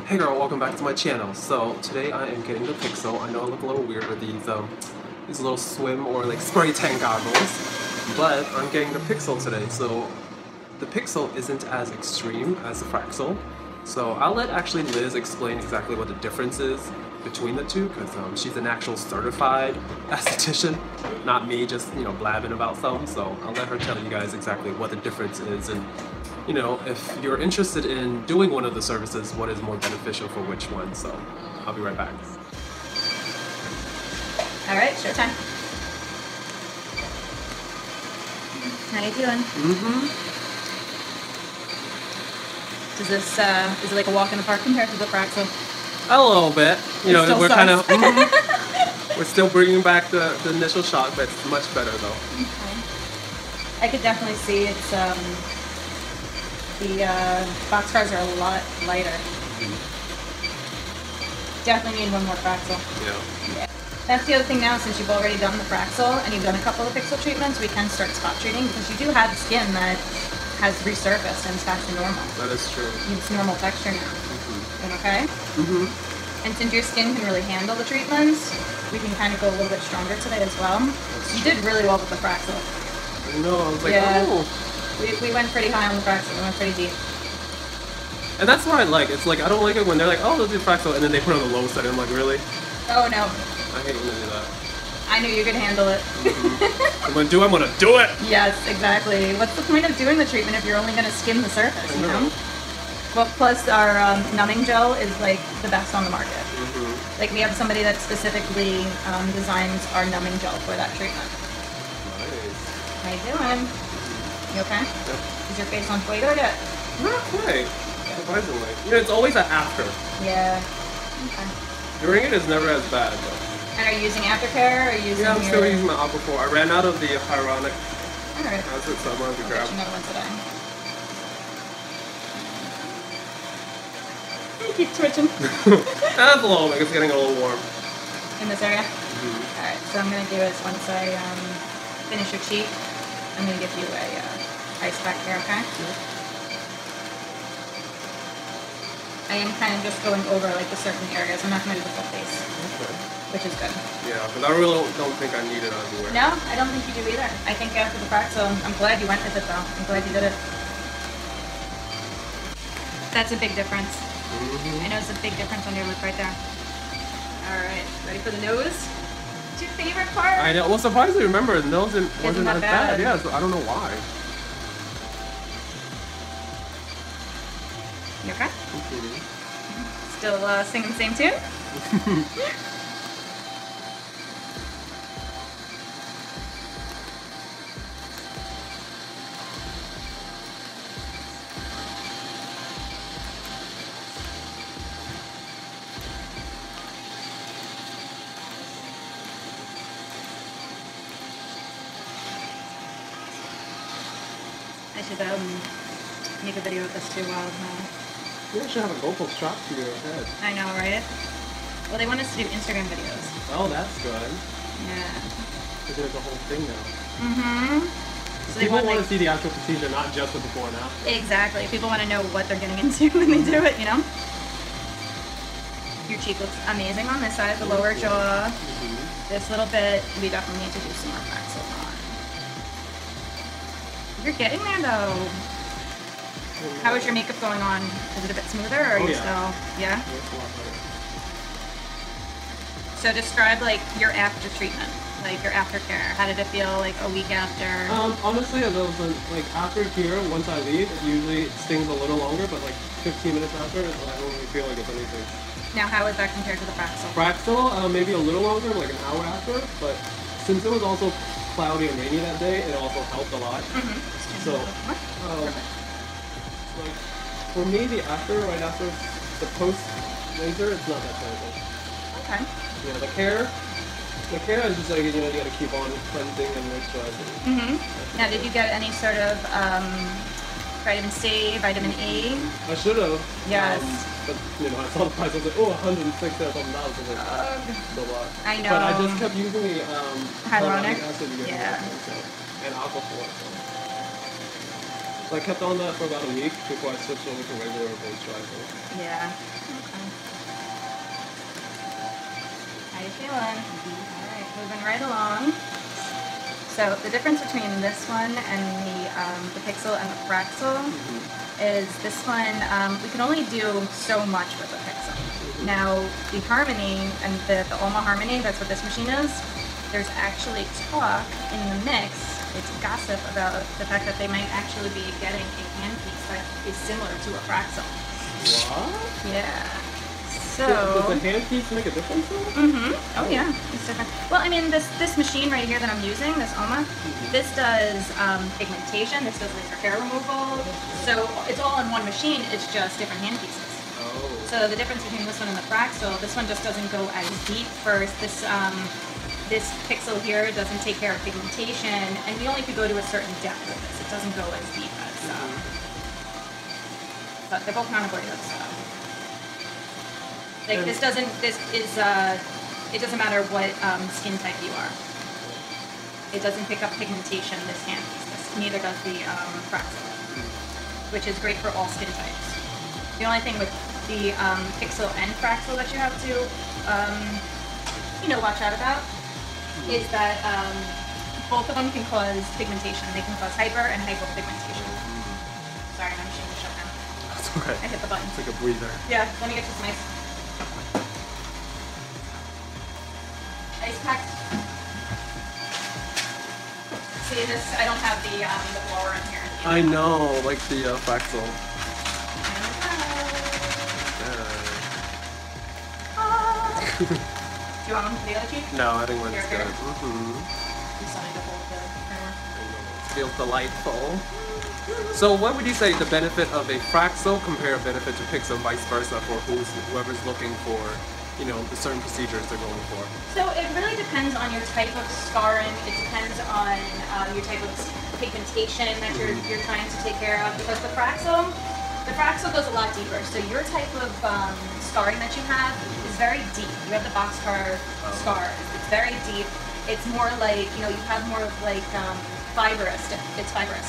Hey girl, welcome back to my channel. So today I am getting the Pixel. I know I look a little weird with these little swim or like spray tan goggles, but I'm getting the Pixel today. So the Pixel isn't as extreme as the Fraxel. So I'll let actually Liz explain exactly what the difference is between the two, because she's an actual certified esthetician, not me just blabbing about something. So I'll let her tell you guys exactly what the difference is, and if you're interested in doing one of the services, what is more beneficial for which one. So I'll be right back. All right, showtime. How you doing? Does this is it like a walk in the park compared to the Fraxel? A little bit. We're kind of we're still bringing back the initial shock, but it's much better though. Okay. I could definitely see it's the boxcars are a lot lighter. Definitely need one more Fraxel. Yeah. That's the other thing now, since you've already done the Fraxel and you've done a couple of pixel treatments, we can start spot treating, because you do have skin that has resurfaced and it's back to normal. That is true. It's normal texture now. Okay? And since your skin can really handle the treatments, we can kind of go a little bit stronger today as well. You did really well with the Fraxel. I know, I was like, oh. We went pretty high on the Fraxel, we went pretty deep. And that's what I like. It's like, I don't like it when they're like, oh, let's do Fraxel, and then they put it on the low side, and I'm like, really? Oh no. I hate when they do that. I knew you could handle it. I'm gonna do it! Yes, exactly. What's the point of doing the treatment if you're only gonna skim the surface, you know? Well, plus our numbing gel is like the best on the market. Like, we have somebody that specifically designs our numbing gel for that treatment. Nice. How you doing? You okay? Yep. Is your face on point or yet? Not quite. Surprisingly. It's always an after. Yeah. Okay. During it is never as bad though. And are you using aftercare, or are you using I'm still using my Aquaphor. I ran out of the Hyaluronic acid, so I'm going to grab. I'll get you another one today. You keep twitching. That's a little bit. It's getting a little warm. In this area? Alright, so I'm going to do is once I finish your cheek, I'm going to give you a ice pack here, okay? I am kind of just going over like the certain areas. I'm not going to do the full face. Okay. Which is good. Yeah, because I really don't think I need it everywhere. No, I don't think you do either. I think after the Fraxel, I'm glad you went with it though. I'm glad you did it. That's a big difference. I know it's a big difference on your lip right there. Alright, ready for the nose? It's your favorite part? I know. Well, surprisingly, remember, the nose wasn't as bad. Yeah, so I don't know why. You okay? Still singing the same tune? I should make a video of this too while You should have a GoPro strapped to your head. I know, right? Well, they want us to do Instagram videos. Oh, that's good. Yeah. They're doing the whole thing now. So people want to see the actual procedure, not just the before and after. Exactly. People want to know what they're getting into when they do it, you know? Your cheek looks amazing on this side, the lower jaw. This little bit, we definitely need to do some more Fraxel on. You're getting there though. How is your makeup going on? Is it a bit smoother, or are you still... Yeah? It's a lot better. So describe, like, your after treatment, like your aftercare. How did it feel, like, a week after? Honestly, like, after here, once I leave, it usually stings a little longer, but like 15 minutes after, I don't really feel like it's anything. Now, how is that compared to the Fraxel? Fraxel, maybe a little longer, like an hour after, but since it was also cloudy and rainy that day, it also helped a lot. So, like, for me, right after the post laser, it's not that terrible. Okay. Yeah, the hair is just like, you gotta keep on cleansing and moisturizing. Now, did you get any sort of vitamin C, vitamin E? I should have. Yes. But, I saw the price, I was like, oh, $106 or something. That's a lot. I know. But I just kept using the hyaluronic acid and Aquaphor. So. So I kept on that for about a week before I switched over to regular base rifle. Yeah. Okay. How you feeling? Alright, moving right along. So the difference between this one and the Pixel and the Fraxel is this one, we can only do so much with the Pixel. Now, the Harmony and the Alma Harmony, that's what this machine is, there's actually talk in the mix, it's gossip about the fact that they might actually be getting a handpiece that is similar to a Fraxel. What? Yeah. So... Does the handpiece make a difference though? Oh yeah, it's different. Well, I mean, this machine right here that I'm using, this Alma, this does pigmentation, this does laser hair removal. So it's all in one machine, it's just different hand pieces. Oh. So the difference between this one and the Fraxel, this one just doesn't go as deep first. This Pixel here doesn't take care of pigmentation, and we only could go to a certain depth with this. It doesn't go as deep as, but they're both non-abortive, so. Like it doesn't matter what skin type you are. It doesn't pick up pigmentation, this hand piece. Neither does the Fraxel, which is great for all skin types. The only thing with the Pixel and Fraxel that you have to, watch out about is that both of them can cause pigmentation. They can cause hyper and hypopigmentation. Sorry, my machine is shut down. That's okay. I hit the button. It's like a breather. Yeah, let me get you some ice. Ice packs. See this? I don't have the blower in here. I know, like the Fraxel. Do you want one for the other cheek? No, I think one's Here. good. You still need to hold the camera. Feels delightful. So what would you say the benefit of a Fraxel compare benefit to Pixel, vice versa, for whoever's looking for, the certain procedures they're going for? So it really depends on your type of scarring. It depends on your type of pigmentation that you're trying to take care of. Because the Fraxel goes a lot deeper. So your type of scarring that you have is very deep. You have the boxcar scars. It's very deep. It's more like, you have more of like fibrous. It's fibrous.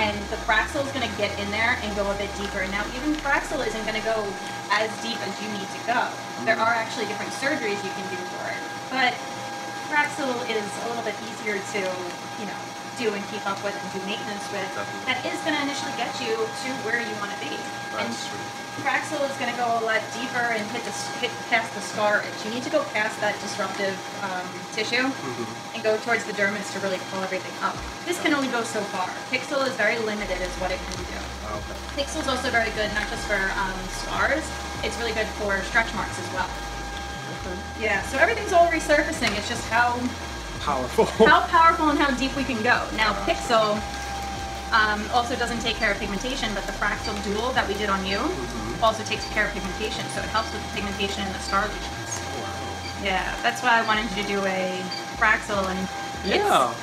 And the Fraxel is going to get in there and go a bit deeper. Now, even Fraxel isn't going to go as deep as you need to go. There are actually different surgeries you can do for it. But Fraxel is a little bit easier to, do and keep up with and do maintenance with. Definitely. That is going to initially get you to where you want to be. That's true. Fraxel is going to go a lot deeper and hit past the scar itch. You need to go past that disruptive tissue and go towards the dermis to really pull everything up. This can only go so far. Pixel is very limited as what it can do. Okay. Pixel is also very good, not just for scars, it's really good for stretch marks as well. Okay. Yeah, so everything's all resurfacing. It's just how Powerful. and how deep we can go. Now, Pixel also doesn't take care of pigmentation, but the Fraxel Dual that we did on you also takes care of pigmentation, so it helps with the pigmentation and the scar lesions. Wow. Yeah, that's why I wanted you to do a Fraxel, and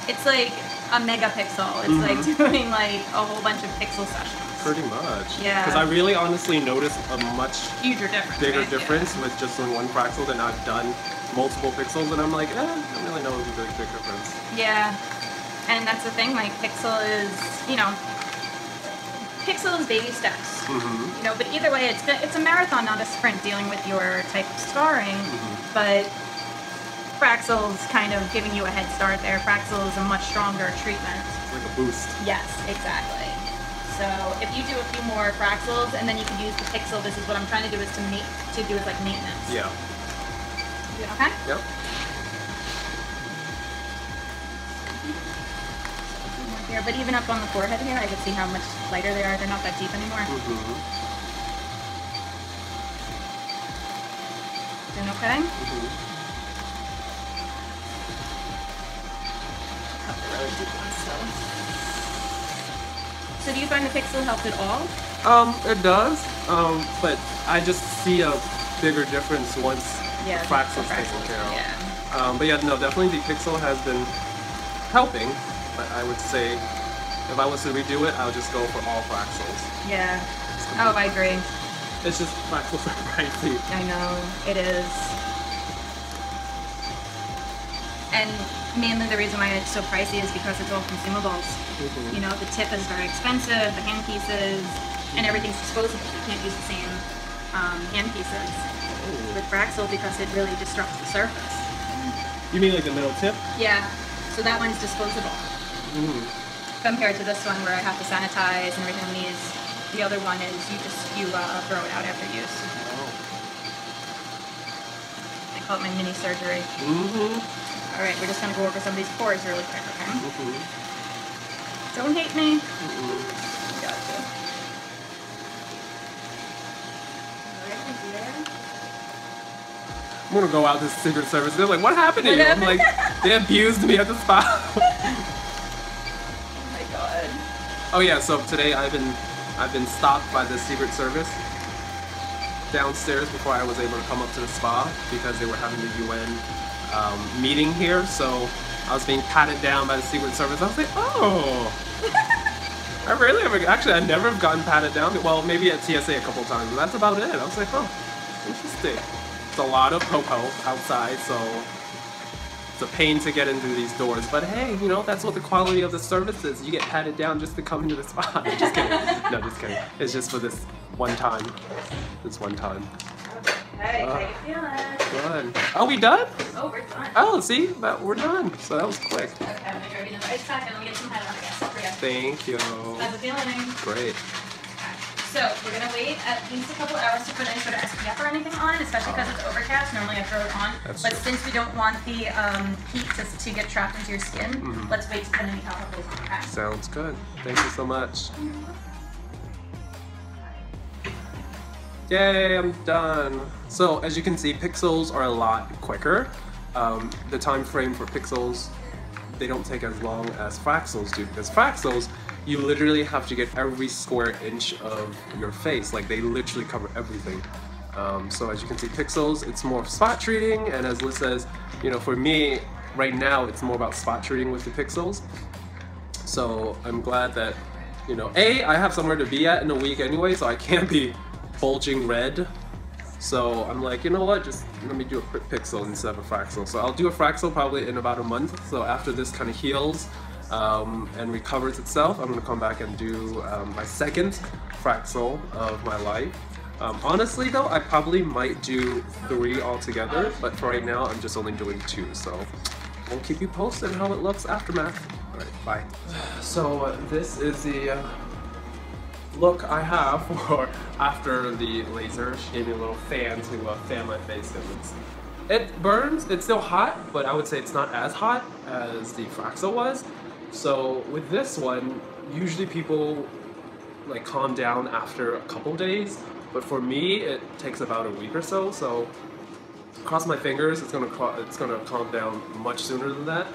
it's like a megapixel. It's like doing like a whole bunch of pixel sessions. Pretty much. Yeah. Because I really honestly noticed a much Huger difference. bigger right? difference with just doing one Fraxel than I've done multiple pixels, and I'm like, I don't really know the big difference. Yeah, and that's the thing, like Pixel is, Pixel is baby steps. But either way, it's a marathon, not a sprint, dealing with your type of scarring, but Fraxel's kind of giving you a head start there. Fraxel is a much stronger treatment. It's like a boost. Yes, exactly. So if you do a few more Fraxels and then you can use the Pixel, this is what I'm trying to do, is to do as like maintenance. Yeah. You doing okay? Yep. Here, but even up on the forehead here, I can see how much lighter they are. They're not that deep anymore. Doing okay? Cut the really deep ones still. So do you find the Pixel helped at all? It does. But I just see a bigger difference once the Fraxel's taken care of. Yeah. But yeah, no, definitely the Pixel has been helping. But I would say, if I was to redo it, I would just go for all Fraxels. Yeah. Oh, I agree. It's just Fraxels are pricey. I know, it is. And mainly the reason why it's so pricey is because it's all consumables. You know, the tip is very expensive, the hand pieces, and everything's disposable. You can't use the same hand pieces with Fraxel because it really disrupts the surface. You mean like the middle tip? Yeah, so that one's disposable. Compared to this one where I have to sanitize and everything on these. The other one is you throw it out after use. I call it my mini surgery. All right, we're just gonna go over some of these pores really quick, okay? Don't hate me. Gotcha. I'm gonna go out to Secret Service. They're like, what happened to you? I'm like, they abused me at the spa. Oh my god. Oh yeah, so today I've been stopped by the Secret Service downstairs before I was able to come up to the spa because they were having the UN meeting here. So I was being patted down by the Secret Service. I was like, oh. I rarely ever, actually I never have gotten patted down. Well, maybe at TSA a couple times, but that's about it. I was like, oh, interesting. It's a lot of popo outside, so it's a pain to get into these doors. But hey, you know, that's what the quality of the service is. You get patted down just to come into the spa. No, just kidding. No, just kidding. It's just for this one time. This one time. Okay, how you feeling? Good. Oh, we done? Oh, we're done. Oh, see? We're done. So that was quick. Okay, I'm gonna grab you the ice pack and let me get some head on, I guess. Thank you. How's it feeling? Great. So we're gonna wait at least a couple hours to put any sort of SPF or anything on, especially because it's overcast. Normally I throw it on, but since we don't want the heat to get trapped into your skin, let's wait to put any topicals on. Okay? Sounds good. Thank you so much. Yay, I'm done. So as you can see, pixels are a lot quicker. The time frame for pixels, they don't take as long as Fraxels do, because Fraxels, you literally have to get every square inch of your face. Like, they literally cover everything. So as you can see, pixels, it's more spot treating, and as Liz says, you know, for me, right now, it's more about spot treating with the pixels. So I'm glad that, you know, I have somewhere to be at in a week anyway, so I can't be bulging red. So I'm like, you know what, just let me do a pixel instead of a Fraxel. So I'll do a Fraxel probably in about a month. So after this kind of heals and recovers itself, I'm gonna come back and do my second Fraxel of my life. Honestly though, I probably might do 3 altogether, but for right now, I'm just only doing 2. So we'll keep you posted how it looks aftermath. All right, bye. So this is the look I have for after the laser. She gave me a little fan to fan my face because it burns. It's still hot, but I would say it's not as hot as the Fraxel was. So with this one, usually people like calm down after a couple days, but for me it takes about a week or so. So cross my fingers, it's gonna calm down much sooner than that.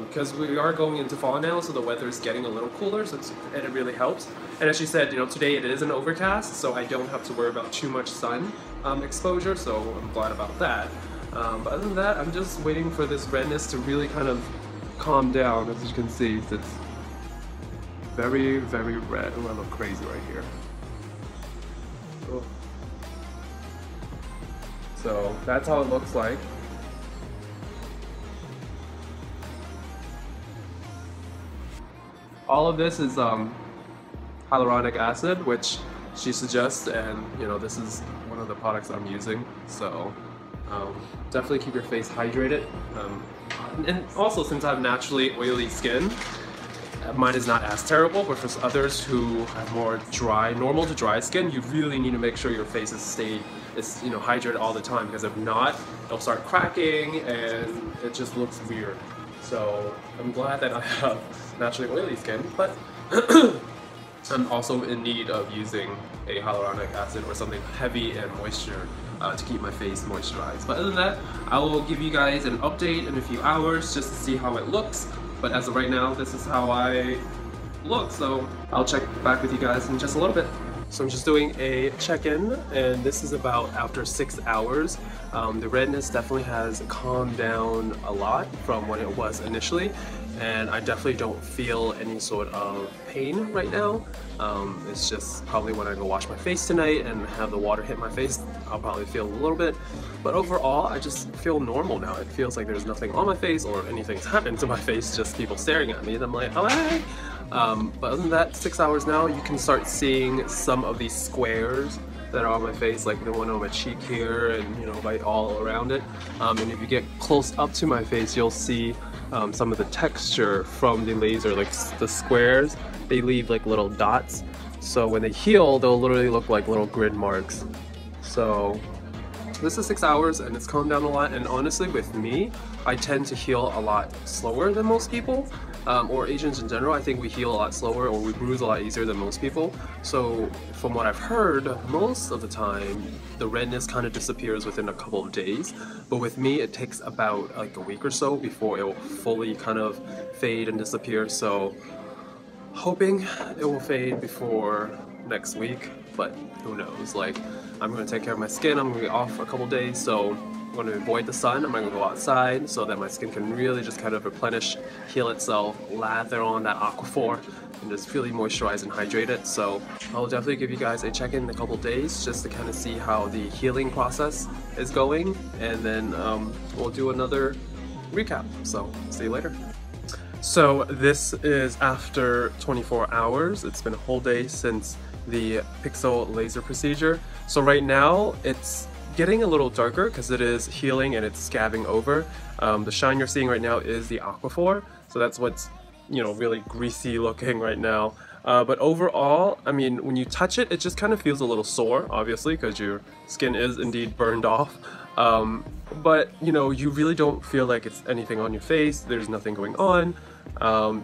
Because we are going into fall now, so the weather is getting a little cooler, so and it really helps. And as she said, you know, today it is an overcast, so I don't have to worry about too much sun exposure, so I'm glad about that. But other than that, I'm just waiting for this redness to really kind of calm down. As you can see, it's very, very red. Oh, I look crazy right here. Oh. So that's how it looks like. All of this is hyaluronic acid, which she suggests, and you know, this is one of the products I'm using. So definitely keep your face hydrated. And also, since I have naturally oily skin, mine is not as terrible, but for others who have more dry, normal to dry skin, you really need to make sure your face is you know, hydrated all the time, because if not, it'll start cracking and it just looks weird. So I'm glad that I have naturally oily skin, but I'm also in need of using a hyaluronic acid or something heavy and moisture to keep my face moisturized. But other than that, I will give you guys an update in a few hours just to see how it looks. But as of right now, this is how I look. So I'll check back with you guys in just a little bit. So I'm just doing a check-in, and this is about after 6 hours. The redness definitely has calmed down a lot from when it was initially, and I definitely don't feel any sort of pain right now. It's just probably when I go wash my face tonight and have the water hit my face, I'll probably feel a little bit, but overall I just feel normal now. It feels like there's nothing on my face or anything's happened to my face, just people staring at me, and I'm like, oh hey! But other than that, 6 hours now, you can start seeing some of these squares that are on my face, like the one on my cheek here and, you know, right all around it. And if you get close up to my face, you'll see some of the texture from the laser, like the squares, they leave like little dots. So when they heal, they'll literally look like little grid marks. So this is 6 hours and it's calmed down a lot, and honestly with me, I tend to heal a lot slower than most people. Or Asians in general, I think we heal a lot slower, or we bruise a lot easier than most people. So from what I've heard, most of the time the redness kind of disappears within a couple of days, but with me it takes about like a week or so before it will fully kind of fade and disappear. So hoping it will fade before next week, but who knows. Like, I'm going to take care of my skin. I'm going to be off for a couple days, so I'm going to avoid the sun. I'm going to go outside so that my skin can really just kind of replenish, heal itself, lather on that Aquaphor, and just really moisturize and hydrate it. So I'll definitely give you guys a check-in in a couple days just to kind of see how the healing process is going, and then we'll do another recap. So see you later. So this is after 24 hours. It's been a whole day since the Pixel laser procedure. So right now it's getting a little darker because it is healing and it's scabbing over. The shine you're seeing right now is the Aquaphor, so that's what's, you know, really greasy looking right now. But overall, I mean, when you touch it, it just kind of feels a little sore, obviously, because your skin is indeed burned off. But you know, you really don't feel like it's anything on your face. There's nothing going on.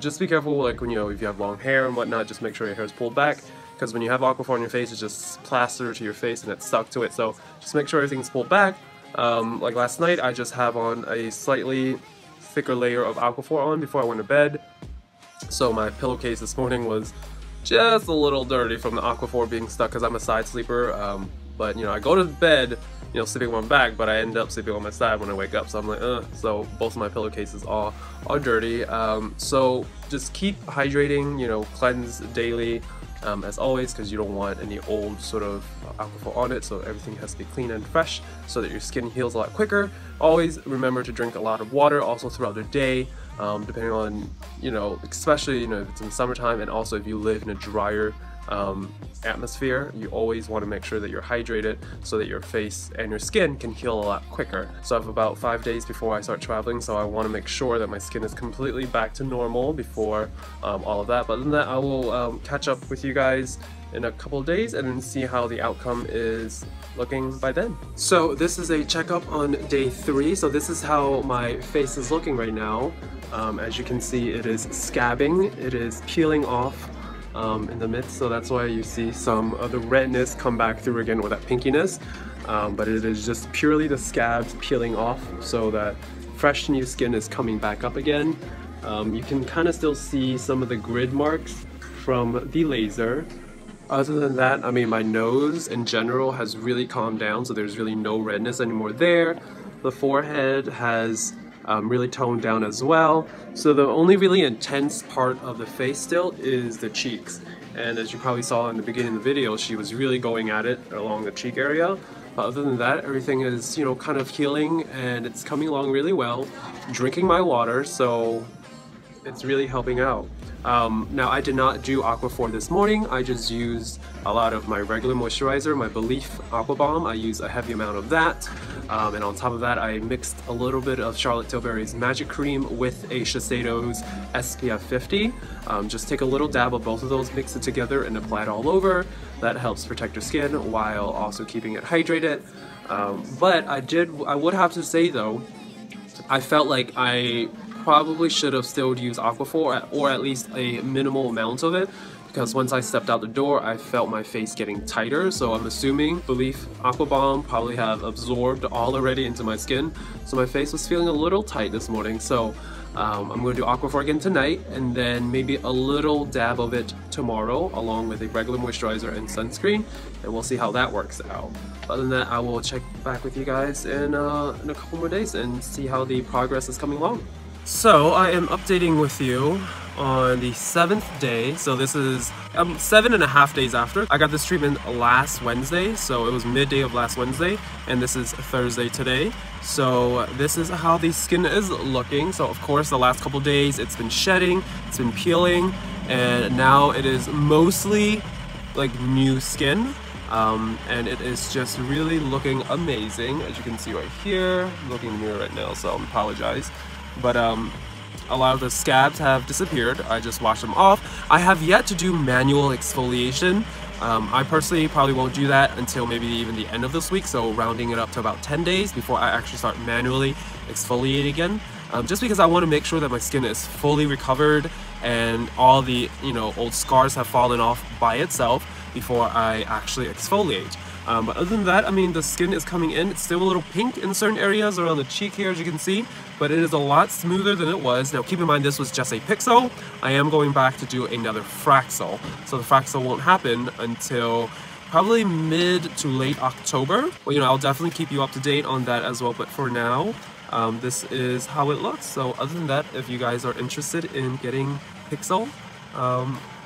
Just be careful, like when, you know, if you have long hair and whatnot, just make sure your hair is pulled back, because when you have Aquaphor on your face, it just plasters to your face and it's stuck to it. So just make sure everything's pulled back. Like last night, I just have on a slightly thicker layer of Aquaphor on before I went to bed. So my pillowcase this morning was just a little dirty from the Aquaphor being stuck, because I'm a side sleeper. But you know, I go to bed, you know, sleeping on my back, but I end up sleeping on my side when I wake up. So I'm like, so both of my pillowcases are dirty. So just keep hydrating, you know, cleanse daily, as always, because you don't want any old sort of Aquaphor on it. So everything has to be clean and fresh so that your skin heals a lot quicker. Always remember to drink a lot of water also throughout the day, depending on, you know, especially, you know, if it's in the summertime, and also if you live in a drier atmosphere, you always want to make sure that you're hydrated so that your face and your skin can heal a lot quicker. So I have about 5 days before I start traveling, so I want to make sure that my skin is completely back to normal before all of that. But other than that, I will catch up with you guys in a couple of days and then see how the outcome is looking by then. So this is a checkup on day 3. So this is how my face is looking right now. As you can see, it is scabbing, it is peeling off in the midst, so that's why you see some of the redness come back through again with that pinkiness, but it is just purely the scabs peeling off so that fresh new skin is coming back up again. You can kind of still see some of the grid marks from the laser. Other than that, I mean, my nose in general has really calmed down, so there's really no redness anymore there. The forehead has really toned down as well. So the only really intense part of the face still is the cheeks. And as you probably saw in the beginning of the video, she was really going at it along the cheek area. But other than that, everything is, you know, kind of healing and it's coming along really well. Drinking my water, so it's really helping out. Now, I did not do Aquaphor this morning. I just used a lot of my regular moisturizer, my Belief Aqua Bomb. I used a heavy amount of that. And on top of that, I mixed a little bit of Charlotte Tilbury's Magic Cream with a Shiseido's SPF 50. Just take a little dab of both of those, mix it together, and apply it all over. That helps protect your skin while also keeping it hydrated. But I would have to say though, I felt like I probably should have still used Aquaphor, or at least a minimal amount of it, because once I stepped out the door, I felt my face getting tighter. So I'm assuming Belief Aqua Bomb probably have absorbed all already into my skin. So my face was feeling a little tight this morning. So I'm going to do Aquaphor again tonight, and then maybe a little dab of it tomorrow, along with a regular moisturizer and sunscreen, and we'll see how that works out. Other than that, I will check back with you guys in a couple more days and see how the progress is coming along. So I am updating with you on the 7th day. So this is 7.5 days after. I got this treatment last Wednesday, so it was midday of last Wednesday, and this is Thursday today. So this is how the skin is looking. So of course the last couple days it's been shedding, it's been peeling, and now it is mostly like new skin. And it is just really looking amazing, as you can see right here. I'm looking in the mirror right now, so I apologize. But a lot of the scabs have disappeared. I just washed them off. I have yet to do manual exfoliation. I personally probably won't do that until maybe even the end of this week, so rounding it up to about 10 days before I actually start manually exfoliating again. Just because I want to make sure that my skin is fully recovered and all the old scars have fallen off by itself before I actually exfoliate. But other than that, I mean, the skin is coming in. It's still a little pink in certain areas around the cheek here, as you can see, but it is a lot smoother than it was. Now, keep in mind, this was just a pixel. I am going back to do another Fraxel. So the Fraxel won't happen until probably mid to late October. Well, I'll definitely keep you up to date on that as well. But for now, this is how it looks. So other than that, if you guys are interested in getting pixel,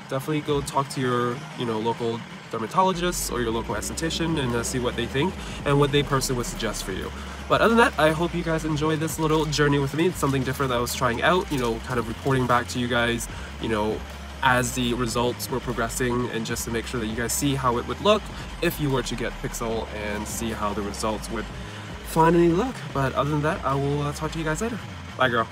definitely go talk to your local dermatologist or your local esthetician and see what they think and what they personally would suggest for you. But other than that, I hope you guys enjoy this little journey with me. It's something different that I was trying out, kind of reporting back to you guys, as the results were progressing, and just to make sure that you guys see how it would look if you were to get pixel and see how the results would finally look. But other than that, I will talk to you guys later. Bye, girl.